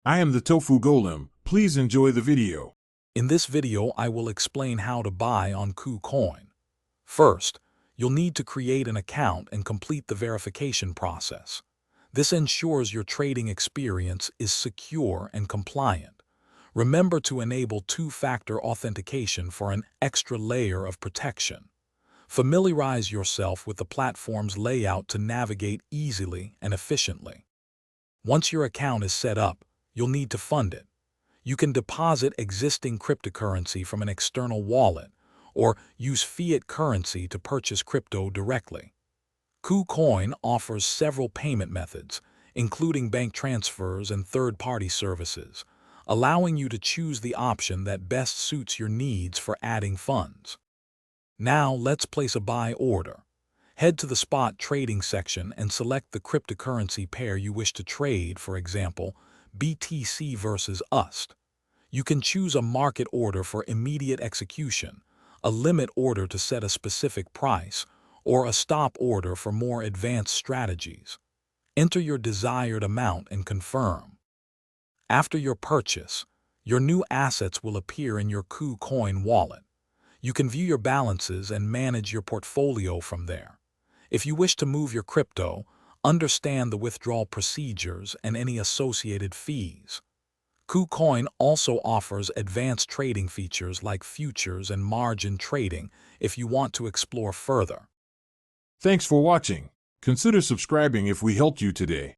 I am the Tofu Golem. Please enjoy the video. In this video, I will explain how to buy on KuCoin. First, you'll need to create an account and complete the verification process. This ensures your trading experience is secure and compliant. Remember to enable two-factor authentication for an extra layer of protection. Familiarize yourself with the platform's layout to navigate easily and efficiently. Once your account is set up, you'll need to fund it. You can deposit existing cryptocurrency from an external wallet or use fiat currency to purchase crypto directly. KuCoin offers several payment methods, including bank transfers and third-party services, allowing you to choose the option that best suits your needs for adding funds. Now let's place a buy order. Head to the spot trading section and select the cryptocurrency pair you wish to trade, for example, BTC versus USD. You can choose a market order for immediate execution, a limit order to set a specific price, or a stop order for more advanced strategies. Enter your desired amount and confirm. After your purchase, your new assets will appear in your KuCoin wallet. You can view your balances and manage your portfolio from there. If you wish to move your crypto, understand the withdrawal procedures and any associated fees. KuCoin also offers advanced trading features like futures and margin trading if you want to explore further. Thanks for watching. Consider subscribing if we helped you today.